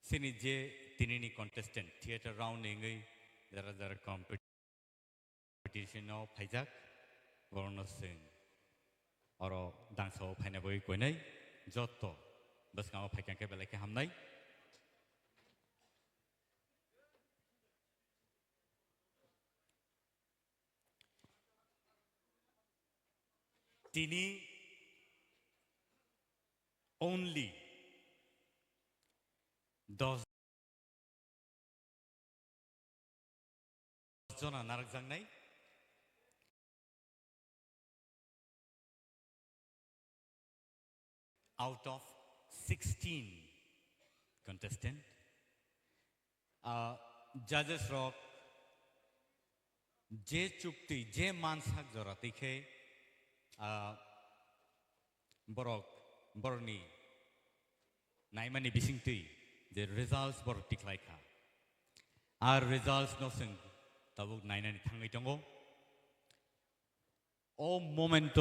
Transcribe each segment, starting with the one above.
Sini je tinini contestant theater round ingai jara competition of phaijak borno sing oro dangso phaina boi koinai joto basngao phaikanke belake hamnai tini only 10 jona narakjangnai out of 16 contestant judges rock je chukti je mansak jora tikhe borok borni naimani bising tui the results bor tiklaika our results no sing tabuk nainani thangai tongo o moment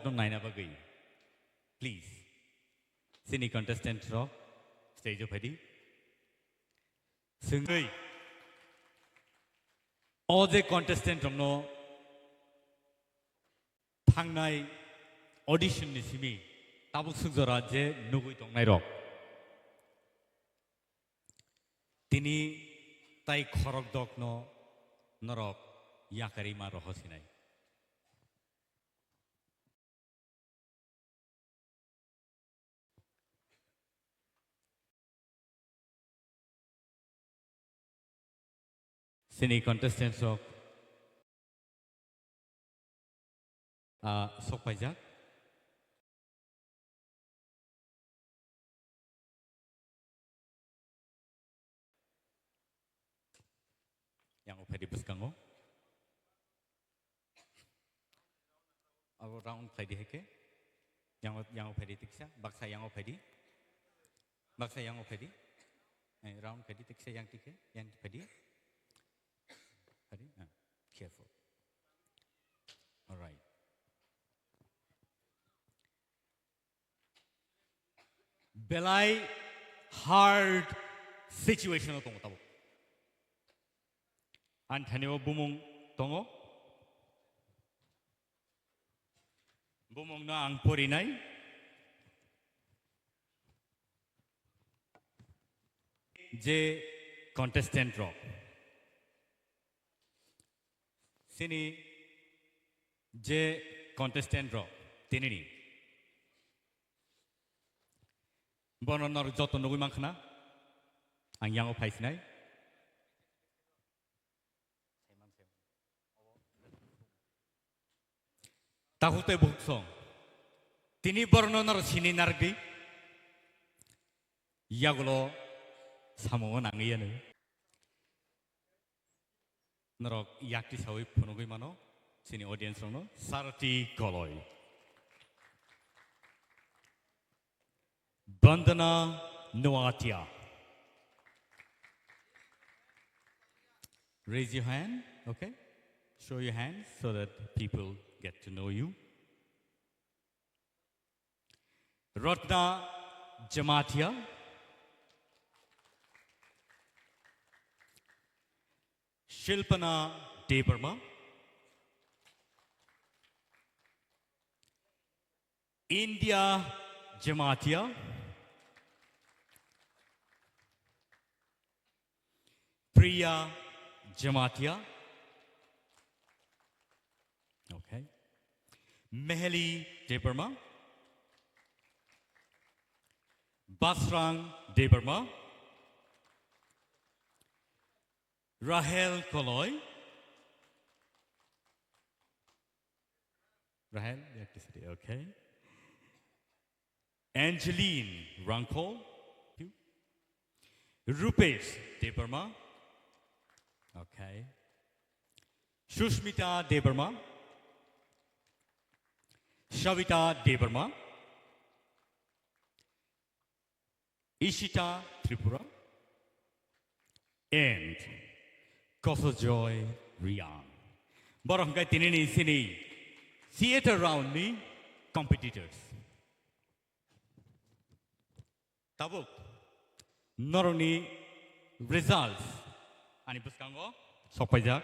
no naina bagai please sini contestant ro stage of ready singai all the contestant no thangnai audition ni simi tabuk sugjora je NaiywiTongnairok tini tai khorok dok no Norok yakari ma rohosinai sini contestants of sok pajak yang opedi beskango abo round pedi heke yang opedi tiksa baksa yang opedi round pedi tiksa yang tike yang pedi careful all right belai hard situation tong tabo anthaniwo bumung tongo bumung na ang porinai je contestant rock sini je contestant rock tinini bononor joto nugui mangkhna ang yango phaisnai tahute buksong tini bornonor sini nargi yagulo samongon angiyane Norok yakti sawi phunugui mano sini audience no sarati koloi bandana noatia raise your hand okay show your hand so that people get to know you Ratna Jamatia Shilpana Debarma India Jamatia Priya Jamatia okay Meheli Debarma Basrang Debarma Rahel Koloi Rahel electricity okay Angeline Ranko Rupesh Debarma okay Shushmita Debarma Shavita Debarma Ishita Tripura and Kosojoy Rian. Barangay tinini sini theater round ni competitors. Tabuk Norokni results ani bwskango sokpaijak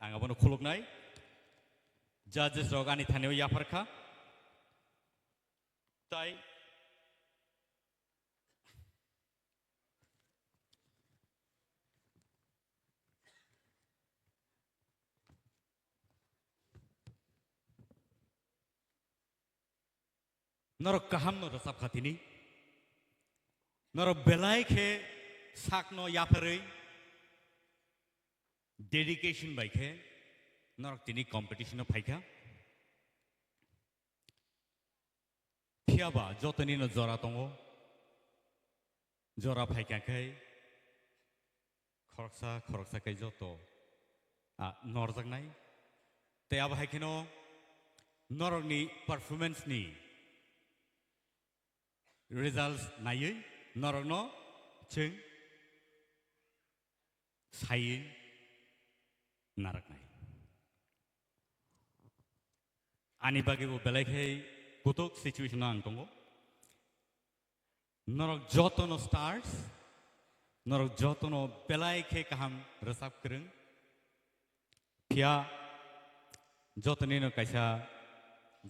ang abono khuluknai judges rok ani thaneo yafarkha tai Norok kaham no rasap khatini Norok belai khe sakno yafarei dedication by khe Norok tini competition of phaikha phiaba jotoni no jora tongo jora phaikha khai khoroksa kai joto norjaknai te abo haikeno Norokni performance ni results naiwi Norokno ching sai naraknai ani bagi bo belai khai kutuk situation ang tongo Norok joto no stars Norok joto no belai khai kaham rasap Kwrwng phia jotoni no kaisa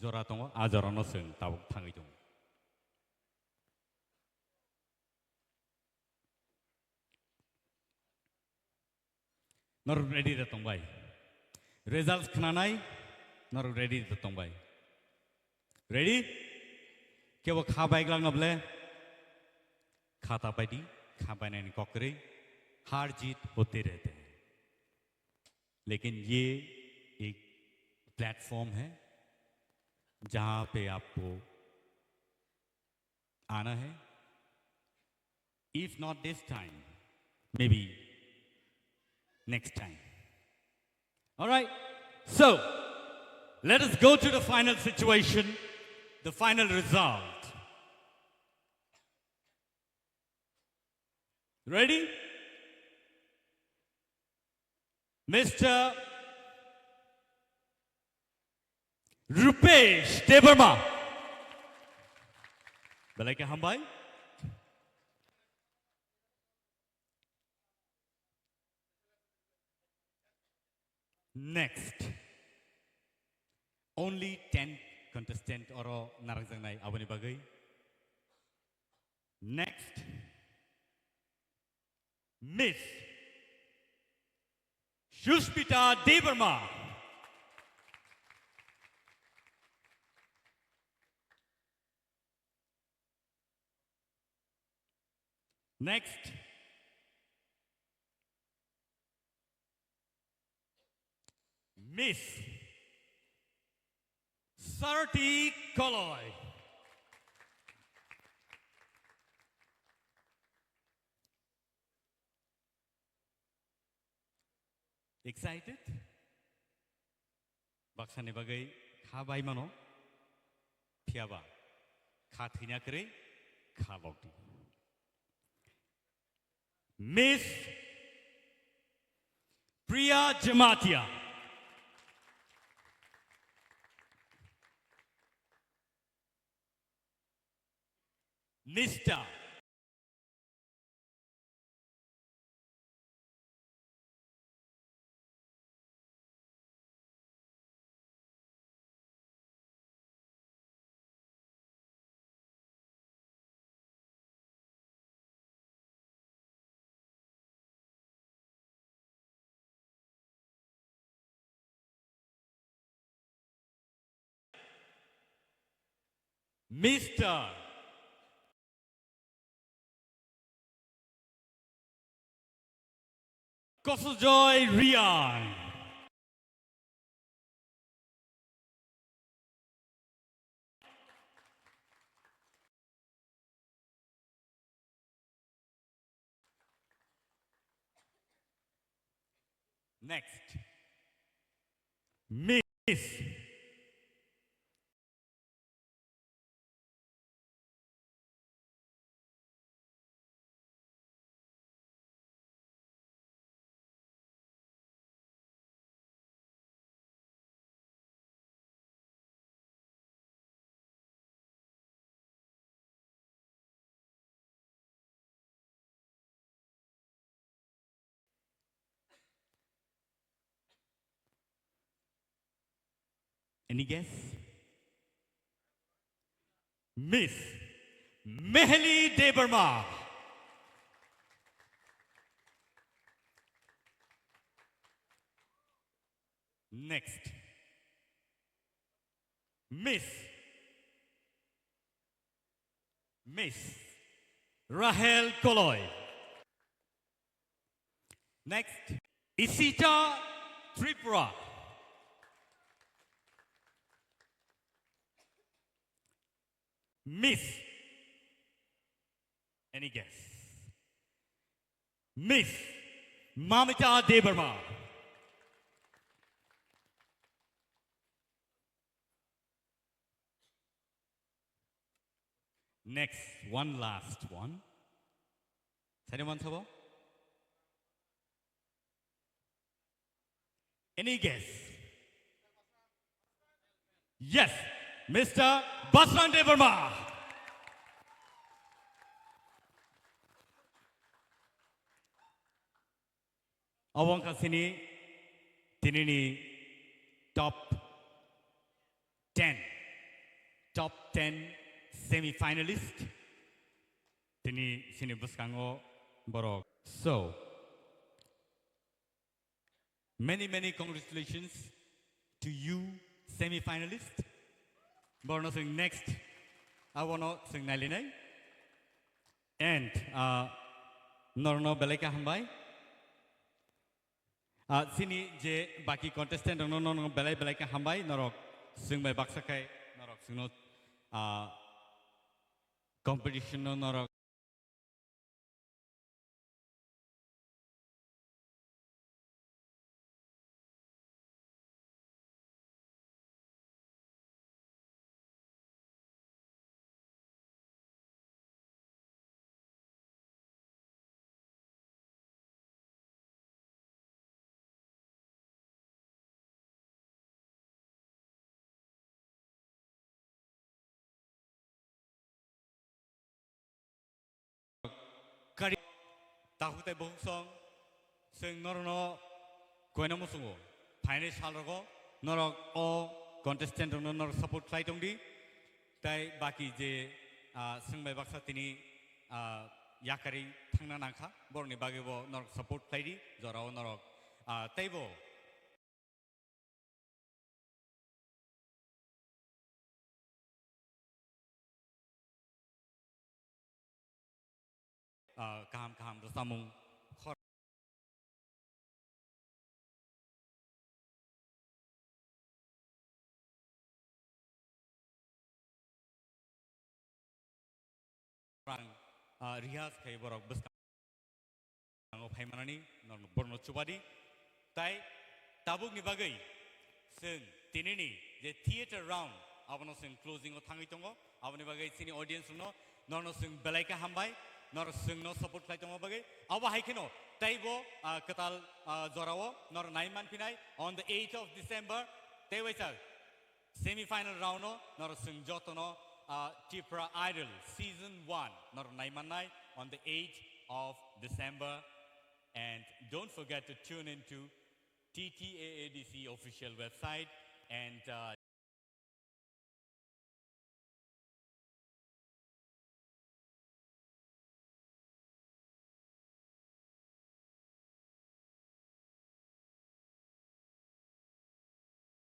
jora tongo a jora no sung tabuk thangai tongo Norok ready da tongbai results Khwnanai Norok ready da tongbai ready kebo khabai glang noble खाता pi d खाबाने कॉकरे हार जीत होते रहते हैं लेकिन ये एक platform है जहां पे आपको आना है if not this time maybe next time all right so let us go to the final situation the final result ready Mr. Rupesh Devarma belai ke hambai next only 10 contestant oro narakjangnai aboni bagai next Miss Shushmita Devarma next Miss Sarti Koloy excited baksani bagai khabai mano phiaba kha thina kare khabokti Miss Priya Jamatia Mr. Mr. Kosojoy Rian next Miss Any guess? Miss Mehli Debarma. Next, Miss Rahel Koloy. Next, Isita Tripura. Miss, any guess? Miss Mamita Debarma. Next, one last one. Anyone sabo? Any guess? Yes, Mr. Basran Debarma. Awang kasini tinini top 10 semi-finalist. Tini sini buskango borok. So, many congratulations to you, semi-finalist. Borno sing next. I wanna sing Nalinai. And Norno Beleka Hambai. Sini je baki contestant no Beleka Hambai. Norok sing by Baksakai. Norok sing not competition no Norok. Kari tahutai bongsong sing Norno Kwrwng Mochwngwi final salrogo Norok o contestant Norok support flight Tongdi tai baki je sing by baksa tini yakari thangna nangkha borni bagi bo Norok support flight jorao Norok taibo kaham rasamung Rihas kai borok buskango phaimanani Norno borno chubadi tai tabuk ni bagai sing tinini je theater round abono sing closing o thangi tongo aboni bagai sini audience no Norno sing belaika hambai Nor sing no support flight tongo bagai awa haikino taibo katal zorao nor 9 man pinai on the 8th of December taiwaisa semi-final round no nor sing Joto no Tipra Idol SEASON-1 nor 9 man nai on the 8th of December, and don't forget to tune into Ttaadc official website and